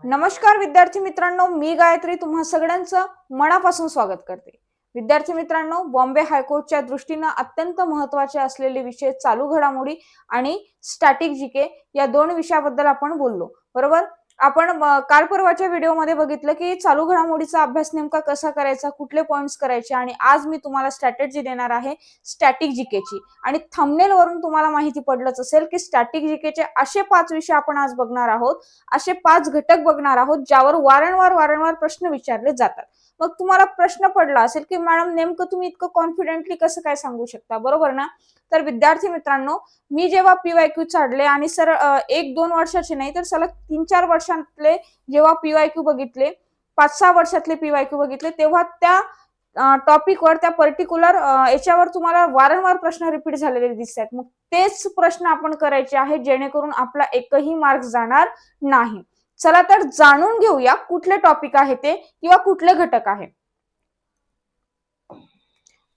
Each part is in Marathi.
नमस्कार विद्यार्थी मित्रांनो, मी गायत्री तुम्हा सगळ्यांचं मनापासून स्वागत करते। विद्यार्थी मित्रांनो, बॉम्बे हायकोर्टच्या दृष्टीने अत्यंत महत्त्वाचे असलेले विषय चालू घडामोडी आणि स्टॅटिक जीके या दोन विषयाबद्दल आपण बोललो, बरोबर। आपण काल परवाच्या व्हिडिओमध्ये बघितलं की चालू घडामोडीचा अभ्यास नेमका कसा करायचा, कुठले पॉइंट्स करायचे, आणि आज मी तुम्हाला स्ट्रॅटेजी देणार आहे स्टॅटिक जीकेची। आणि थंबनेल वरून तुम्हाला माहिती पडलंच असेल की स्टॅटिक जीकेचे असे 5 विषय आपण आज बघणार आहोत, असे 5 घटक बघणार आहोत ज्यावर वारंवार प्रश्न विचारले जातात। मग तुम्हाला प्रश्न पडला असेल की मॅडम नेमकं तुम्ही इतकं कॉन्फिडेंटली कसं काय सांगू शकता, बरोबर ना। तर विद्यार्थी मित्रांनो, मी जेव्हा पीवायक्यू चाडले आणि सर 1-2 वर्षाचे नाही तर सलग 3-4 वर्षांतले जेव्हा पीवायक्यू बघितले, 5-6 वर्षातले पीवायक्यू बघितले, तेव्हा त्या टॉपिकवर, त्या पर्टिक्युलर याच्यावर तुम्हाला वारंवार प्रश्न रिपीट झालेले दिसतात। मग तेच प्रश्न आपण करायचे आहे जेणेकरून आपला एकही मार्क जाणार नाही। चला तर जाणून घेऊया कुठले टॉपिक आहे ते किंवा कुठले घटक आहे।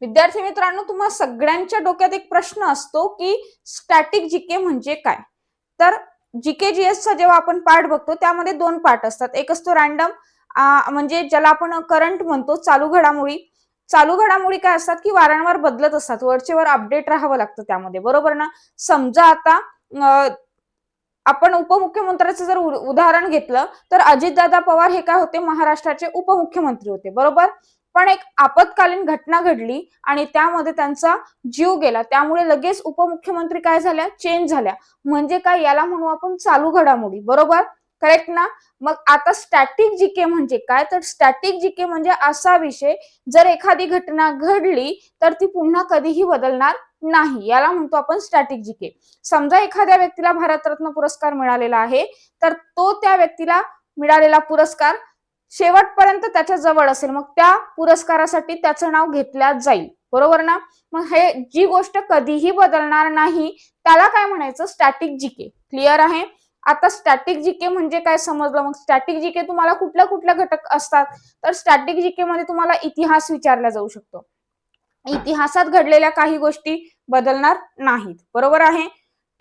विद्यार्थी मित्रांनो, तुम्हा सगळ्यांच्या डोक्यात एक प्रश्न असतो की स्टॅटिक जीके म्हणजे काय। तर जीके जीएसचा जेव्हा आपण पार्ट बघतो त्यामध्ये 2 पार्ट असतात। एक असतो रँडम, म्हणजे ज्याला आपण करंट म्हणतो, चालू घडामोडी। चालू घडामोडी काय असतात की वारंवार बदलत असतात, वरचेवर अपडेट राहावं लागतं त्यामध्ये, बरोबर ना। समजा आता आपण उपमुख्यमंत्र्याचं जर उदाहरण घेतलं तर अजितदादा पवार हे काय होते, महाराष्ट्राचे उपमुख्यमंत्री होते, बरोबर। पण एक आपत्कालीन घटना घडली आणि त्यामध्ये त्यांचा जीव गेला, त्यामुळे लगेच उपमुख्यमंत्री काय झाल्या, चेंज झाल्या। म्हणजे काय, याला म्हणू आपण चालू घडामोडी, बरोबर, करेक्ट ना। मग आता स्टॅटिक जीके म्हणजे काय, तर स्टॅटिक जीके म्हणजे असा विषय जर एखादी घटना घडली तर ती पुन्हा कधीही बदलणार नाही, याला म्हणतो आपण स्टॅटिक जीके। समजा एखाद्या व्यक्तीला भारतरत्न पुरस्कार मिळालेला आहे, तर तो त्या व्यक्तीला मिळालेला पुरस्कार शेवटपर्यंत त्याच्या जवळ असेल, मग त्या पुरस्कारासाठी त्याचं नाव घेतलं जाईल, बरोबर ना। मग हे जी गोष्ट कधीही बदलणार नाही त्याला काय म्हणायचं, स्टॅटिक जीके। क्लिअर आहे। आता स्टॅटिक जीके म्हणजे काय समजलं। मग स्टॅटिक जीके तुम्हाला कुठल्या कुठल्या घटक असतात, तर स्टॅटिक जीके मध्ये तुम्हाला इतिहास विचारला जाऊ शकतो। इतिहासात घडलेल्या काही गोष्टी बदलणार नाहीत, बरोबर आहे,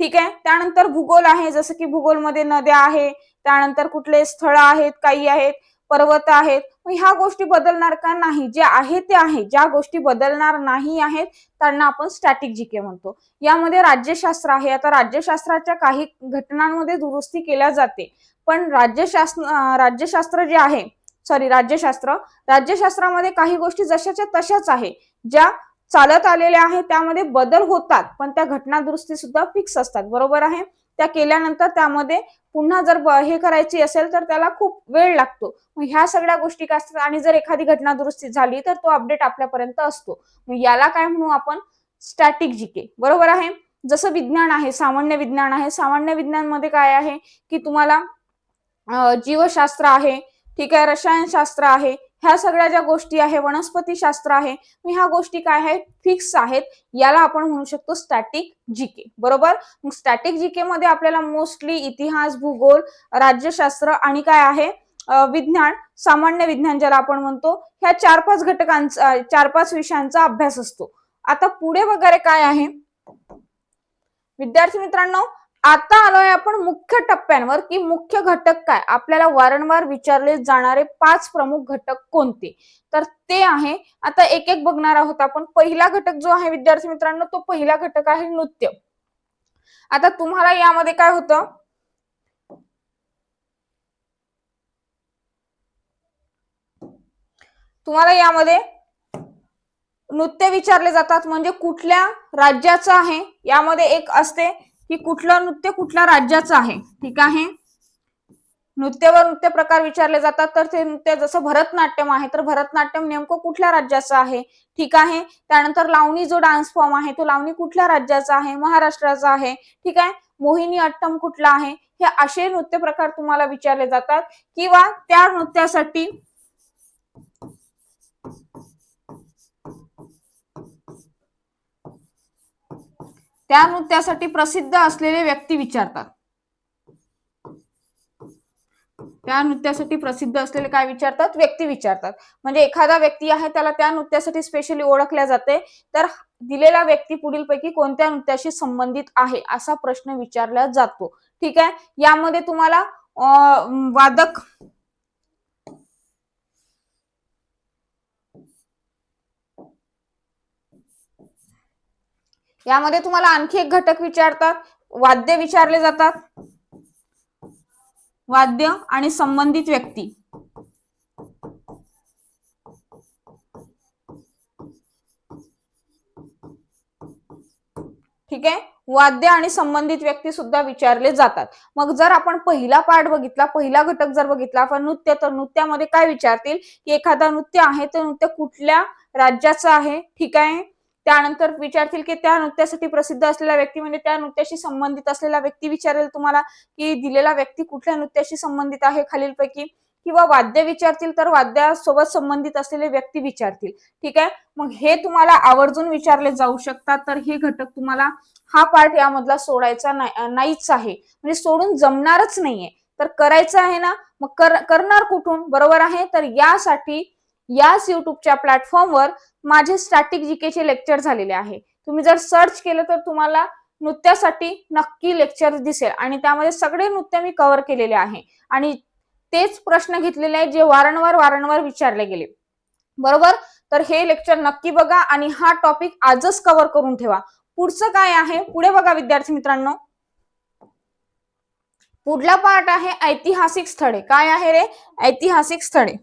ठीक आहे। त्यानंतर भूगोल आहे, जसं की भूगोलमध्ये नद्या आहे, त्यानंतर कुठले स्थळ आहेत, काही आहेत, पर्वत आहेत, ह्या गोष्टी बदलणार का नाही, जे आहे ते आहे। ज्या गोष्टी बदलणार नाही आहेत त्यांना आपण स्टॅटिक जीके म्हणतो। यामध्ये राज्यशास्त्र आहे। आता राज्यशास्त्राच्या काही घटनांमध्ये दुरुस्ती केल्या जाते, पण राज्यशास्त्र जे आहे, राज्यशास्त्रामध्ये काही गोष्टी जशाच्या तशाच आहे, ज्या चालत आलेल्या आहेत त्यामध्ये बदल होतात, पण त्या घटना दुरुस्ती सुद्धा फिक्स असतात, बरोबर आहे। त्या केल्यानंतर त्यामध्ये पुन्हा जर हे करायची असेल तर त्याला खूप वेळ लागतो। मग ह्या सगळ्या गोष्टी काय असतात, आणि जर एखादी घटना दुरुस्ती झाली तर तो अपडेट आपल्यापर्यंत असतो। मग याला काय म्हणू आपण, स्टॅटिक जीके, बरोबर आहे। जसं विज्ञान आहे, सामान्य विज्ञान आहे। सामान्य विज्ञान मध्ये काय आहे की तुम्हाला जीवशास्त्र आहे, ठीक आहे, रसायनशास्त्र आहे, ह्या सगळ्या ज्या गोष्टी आहे, वनस्पती शास्त्र आहे, ह्या गोष्टी काय आहेत, फिक्स आहेत, याला आपण म्हणू शकतो स्टॅटिक जीके, बरोबर। मग स्टॅटिक जीके मध्ये आपल्याला मोस्टली इतिहास, भूगोल, राज्यशास्त्र आणि काय आहे, विज्ञान, सामान्य विज्ञान ज्याला आपण म्हणतो, ह्या 4-5 घटकांचा, 4-5 विषयांचा अभ्यास असतो। आता पुढे वगैरे काय आहे विद्यार्थी मित्रांनो, आता आलोय आपण मुख्य टप्प्यांवर की मुख्य घटक काय, आपल्याला वारंवार विचारले जाणारे 5 प्रमुख घटक कोणते, तर ते आहे। आता एक एक बघणार आहोत आपण। पहिला घटक जो आहे विद्यार्थी मित्रांनो, तो पहिला घटक आहे नृत्य। आता तुम्हाला यामध्ये काय होतं, तुम्हाला यामध्ये नृत्य विचारले जातात, म्हणजे कुठल्या राज्याचं आहे, यामध्ये एक असते की कुठलं नृत्य कुठल्या राज्याचं आहे, ठीक आहे। नृत्यवर नृत्य प्रकार विचारले जातात, तर ते नृत्य जसं भरतनाट्यम आहे तर भरतनाट्यम नेमकं कुठल्या राज्याचं आहे, ठीक आहे। त्यानंतर लावणी जो डान्स फॉर्म आहे तो लावणी कुठल्या राज्याचा आहे, महाराष्ट्राचा आहे, ठीक आहे। मोहिनी अट्टम कुठला आहे, हे असे नृत्य प्रकार तुम्हाला विचारले जातात। किंवा त्या नृत्यासाठी प्रसिद्ध असलेले व्यक्ती विचारतात। त्या नृत्यासाठी प्रसिद्ध असलेले काय विचारतात, व्यक्ती विचारतात। म्हणजे एखादा व्यक्ती आहे त्याला त्या नृत्यासाठी स्पेशली ओळखल्या जाते, तर दिलेला व्यक्ती पुढीलपैकी कोणत्या नृत्याशी संबंधित आहे असा प्रश्न विचारला जातो, ठीक आहे। यामध्ये तुम्हाला वादक यामध्ये तुम्हाला आणखी एक घटक विचारतात, वाद्य विचारले जातात, वाद्य आणि संबंधित व्यक्ती. ठीक आहे, वाद्य आणि संबंधित व्यक्ती सुद्धा विचारले जातात. मग जर आपण पहिला पार्ट बघितला, पहिला घटक जर बघितला आपण नृत्य, तर नृत्यामध्ये काय विचारतील की एखादा नृत्य आहे तर नृत्य कुठल्या राज्याचं आहे. ठीक आहे, त्यानंतर विचारतील की त्या नृत्यासाठी प्रसिद्ध असलेला व्यक्ती म्हणजे त्या नृत्याशी संबंधित असलेला व्यक्ती विचारेल तुम्हाला की दिलेला व्यक्ती कुठल्या नृत्याशी संबंधित आहे खालीलपैकी, किंवा वाद्य विचारतील तर वाद्यासोबत संबंधित असलेले व्यक्ती विचारतील. ठीक आहे, मग हे तुम्हाला आवर्जून विचारले जाऊ शकतात. तर हे घटक तुम्हाला हा पार्ट यामधला सोडायचा नाहीच आहे, म्हणजे सोडून जमणारच नाहीये. तर करायचं आहे ना, मग करणार कुठून, बरोबर आहे. तर यासाठी याच युट्यूबच्या प्लॅटफॉर्मवर माझे स्टॅटिक जीकेचे लेक्चर झालेले आहे. तुम्ही जर सर्च केलं तर तुम्हाला नृत्यासाठी नक्की लेक्चर दिसेल आणि त्यामध्ये सगळे नृत्य मी कव्हर केलेले आहे आणि तेच प्रश्न घेतलेले आहेत जे वारंवार विचारले गेले, बरोबर. तर हे लेक्चर नक्की बघा आणि हा टॉपिक आजच कव्हर करून ठेवा. पुढचं काय आहे पुढे बघा विद्यार्थी मित्रांनो. पुढला पार्ट आहे ऐतिहासिक स्थळे. काय आहे रे? ऐतिहासिक स्थळे.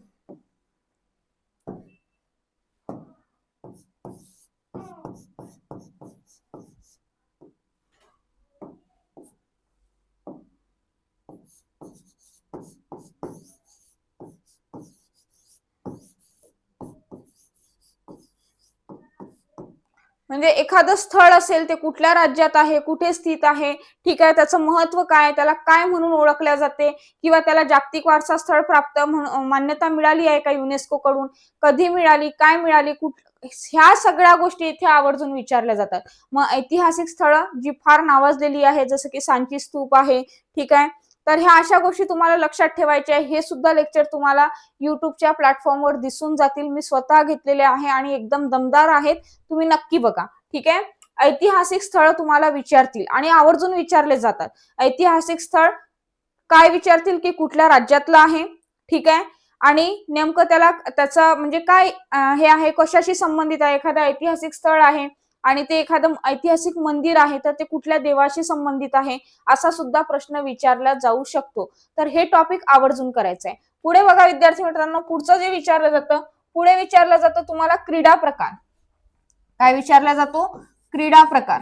म्हणजे एखादं स्थळ असेल ते कुठल्या राज्यात आहे, कुठे स्थित आहे, ठीक आहे, त्याचं महत्व काय, त्याला काय म्हणून ओळखल्या जाते, किंवा त्याला जागतिक वारसा स्थळ प्राप्त मान्यता मिळाली आहे का युनेस्को कडून, कधी मिळाली, काय मिळाली, ह्या सगळ्या गोष्टी इथे आवर्जून विचारल्या जातात. मग ऐतिहासिक स्थळं जी फार नावाजलेली आहे जसं की सांची स्तूप आहे. ठीक आहे, तर ह्या अशा गोष्टी तुम्हाला लक्षात ठेवायच्या आहे. हे सुद्धा लेक्चर तुम्हाला युट्यूबच्या प्लॅटफॉर्मवर दिसून जातील. मी स्वतः घेतलेले आहे आणि एकदम दमदार आहेत, तुम्ही नक्की बघा. ठीक आहे, ऐतिहासिक स्थळ तुम्हाला विचारतील आणि आवर्जून विचारले जातात. ऐतिहासिक स्थळ काय विचारतील की कुठल्या राज्यातलं आहे. ठीक आहे, आणि नेमकं त्याचं म्हणजे काय हे आहे, कशाशी संबंधित आहे. एखादं ऐतिहासिक स्थळ आहे आणि ते एखादं ऐतिहासिक मंदिर आहे तर ते कुठल्या देवाशी संबंधित आहे, असा सुद्धा प्रश्न विचारला जाऊ शकतो. तर हे टॉपिक आवर्जून करायचं आहे. पुढे बघा विद्यार्थी मित्रांनो, पुढचं जे विचारलं जातं, पुढे विचारलं जातं तुम्हाला क्रीडा प्रकार. काय विचारला जातो? क्रीडा प्रकार.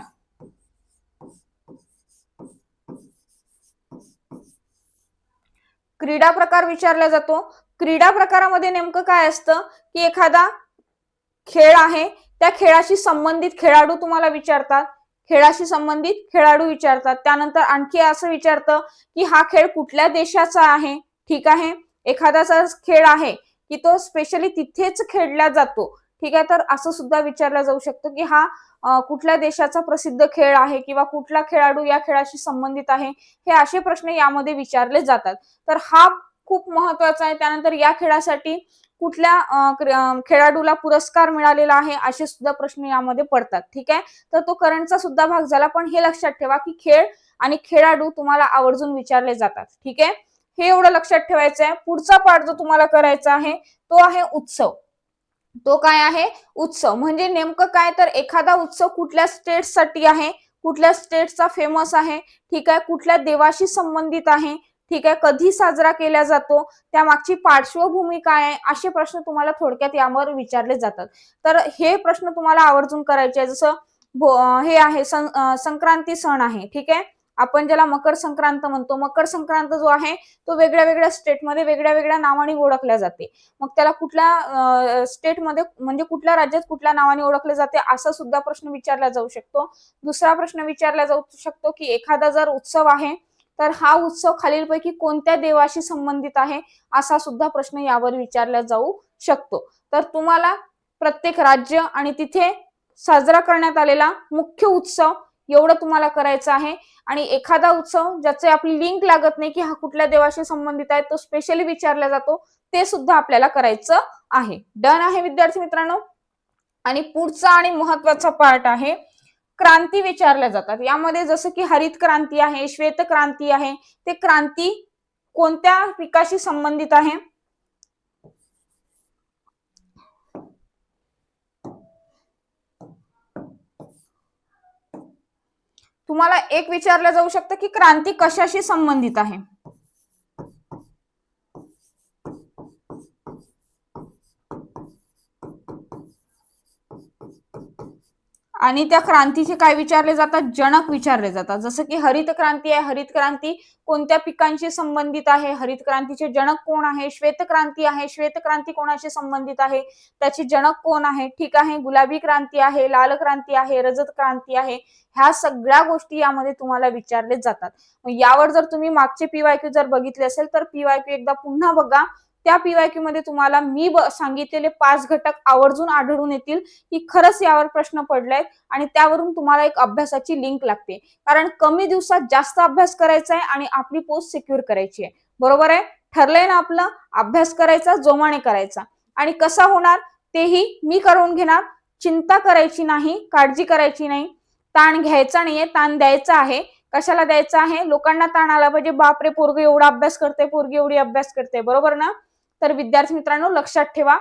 क्रीडा प्रकार विचारला जातो. क्रीडा प्रकारामध्ये नेमकं काय असतं की एखादा खेळ आहे, त्या खेळाशी संबंधित खेळाडू तुम्हाला विचारतात, खेळाशी संबंधित खेळाडू विचारतात. त्यानंतर आणखी असं विचारतं की हा खेळ कुठल्या देशाचा आहे. ठीक आहे, एखादाचा खेळ आहे की तो स्पेशली तिथेच खेळला जातो. ठीक आहे, तर असं सुद्धा विचारलं जाऊ शकतं की हा कुठल्या देशाचा प्रसिद्ध खेळ आहे किंवा कुठला खेळाडू या खेळाशी संबंधित आहे. हे असे प्रश्न यामध्ये विचारले जातात. तर हा खूप महत्वाचा आहे. त्यानंतर या खेळासाठी कुठल्या खेळाडूला पुरस्कार मिळालेला आहे, असे सुद्धा प्रश्न यामध्ये पडतात. ठीक आहे, तर तो करंटचा सुद्धा भाग झाला. पण हे लक्षात ठेवा की खेळ आणि खेळाडू तुम्हाला आवर्जून विचारले जातात. ठीक आहे, हे एवढं लक्षात ठेवायचं आहे. पुढचा पार्ट जो तुम्हाला करायचा आहे तो आहे उत्सव. तो काय आहे? उत्सव. म्हणजे नेमकं काय, तर एखादा उत्सव कुठल्या स्टेटसाठी आहे, कुठल्या स्टेटचा फेमस आहे. ठीक आहे, कुठल्या देवाशी संबंधित आहे. ठीक आहे, कधी साजरा केला जातो, त्यामागची पार्श्वभूमी काय आहे, असे प्रश्न तुम्हाला थोडक्यात यावर विचारले जातात. तर हे प्रश्न तुम्हाला आवर्जून करायचे आहे. जसं हे आहे संक्रांती सण आहे. ठीक आहे, आपण ज्याला मकर संक्रांत म्हणतो. मकर संक्रांत जो आहे तो वेगळ्या वेगळ्या स्टेटमध्ये वेगळ्या वेगळ्या नावाने ओळखल्या जाते. मग त्याला कुठल्या स्टेटमध्ये म्हणजे कुठल्या राज्यात कुठल्या नावाने ओळखले जाते असा सुद्धा प्रश्न विचारला जाऊ शकतो. दुसरा प्रश्न विचारला जाऊ शकतो की एखादा जर उत्सव आहे तर हा उत्सव खालीलपैकी कोणत्या देवाशी संबंधित आहे, असा सुद्धा प्रश्न यावर विचारला जाऊ शकतो. तर तुम्हाला प्रत्येक राज्य आणि तिथे साजरा करण्यात आलेला मुख्य उत्सव एवढं तुम्हाला करायचं आहे. आणि एखादा उत्सव ज्याचे आपली लिंक लागत नाही की हा कुठल्या देवाशी संबंधित आहे, तो स्पेशली विचारला जातो, ते सुद्धा आपल्याला करायचं आहे. डन आहे विद्यार्थी मित्रांनो. आणि पुढचा आणि महत्वाचा पार्ट आहे क्रांती विचारल्या जातात. यामध्ये जसं की हरित क्रांती आहे, श्वेत क्रांती आहे. ते क्रांती कोणत्या पिकाशी संबंधित आहे? तुम्हाला एक विचारलं जाऊ शकतं की क्रांती कशाशी संबंधित आहे? आणि त्या क्रांतीचे काय विचारले जातात? जनक विचारले जातात. जसं की हरित क्रांती आहे, हरित क्रांती कोणत्या पिकांशी संबंधित आहे? हरित क्रांतीचे जनक कोण आहे? श्वेत क्रांती आहे, श्वेत क्रांती कोणाशी संबंधित आहे? त्याचे जनक कोण आहे? ठीक आहे. गुलाबी क्रांती आहे, लाल क्रांती आहे, रजत क्रांती आहे. ह्या सगळ्या गोष्टी यामध्ये तुम्हाला विचारले जातात. यावर जर तुम्ही मागचे पीवायक्यू जर बघितले असेल तर पीवायक्यू एकदा पुन्हा बघा. त्या पीवायक्यू मध्ये तुम्हाला मी सांगितलेले 5 घटक आवर्जून आढळून येतील की खरंच यावर प्रश्न पडलाय आणि त्यावरून तुम्हाला एक अभ्यासाची लिंक लागते. कारण कमी दिवसात जास्त अभ्यास करायचा आहे आणि आपली पोस्ट सिक्युअर करायची आहे. बरोबर आहे? ठरलंय ना आपलं? अभ्यास करायचा, जोमाने करायचा. आणि कसा होणार तेही मी करून घेणार. चिंता करायची नाही, काळजी करायची नाही, ताण घ्यायचा नाहीये, ताण द्यायचा आहे. कशाला द्यायचा आहे? लोकांना ताण आला पाहिजे, बापरे पोरगी एवढा अभ्यास करते, पोरगी एवढी अभ्यास करते. बरोबर ना? तर विद्यार्थी मित्रांनो लक्षात ठेवा,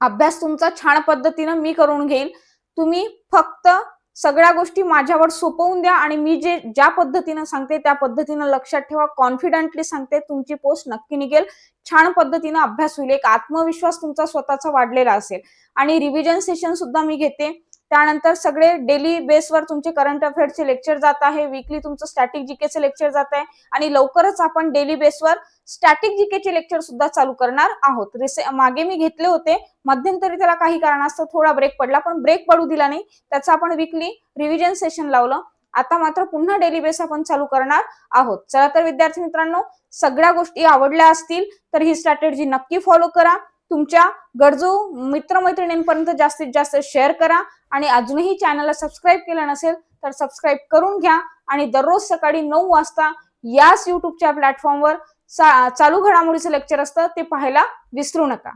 अभ्यास तुमचा छान पद्धतीने मी करून घेईल. तुम्ही फक्त सगळ्या गोष्टी माझ्यावर सोपवून द्या आणि मी ज्या पद्धतीने सांगते त्या पद्धतीने लक्षात ठेवा. कॉन्फिडेंटली सांगते, तुमची पोस्ट नक्की निघेल. छान पद्धतीने अभ्यास होईल. एक आत्मविश्वास तुमचा स्वतःचा वाढलेला असेल. आणि रिव्हिजन सेशन सुद्धा मी घेते. त्यानंतर सगळे डेली बेसवर तुमचे करंट अफेअर्सचे लेक्चर जात आहे. वीकली तुमचं स्टॅटिक जीकेचे लेक्चर जात आहे आणि लवकरच आपण डेली बेसवर स्टॅटिक जीकेचे लेक्चर सुद्धा चालू करणार आहोत. मागे मी घेतले होते, मध्यंतरी त्याला काही कारणास्तव थोडा ब्रेक पडला, पण ब्रेक पडू दिला नाही. त्याचं आपण वीकली रिव्हिजन सेशन लावलं. आता मात्र पुन्हा डेली बेस आपण चालू करणार आहोत. चला तर विद्यार्थी मित्रांनो, सगळ्या गोष्टी आवडल्या असतील तर ही स्ट्रॅटेजी नक्की फॉलो करा. तुमच्या गरजू मित्रमैत्रिणींपर्यंत जास्तीत जास्त शेअर करा आणि अजूनही चॅनलला सबस्क्राईब केलं नसेल तर सबस्क्राईब करून घ्या. आणि दररोज सकाळी 9 वाजता याच युट्यूबच्या प्लॅटफॉर्मवर चालू घडामोडीचं लेक्चर असतं, ते पाहायला विसरू नका.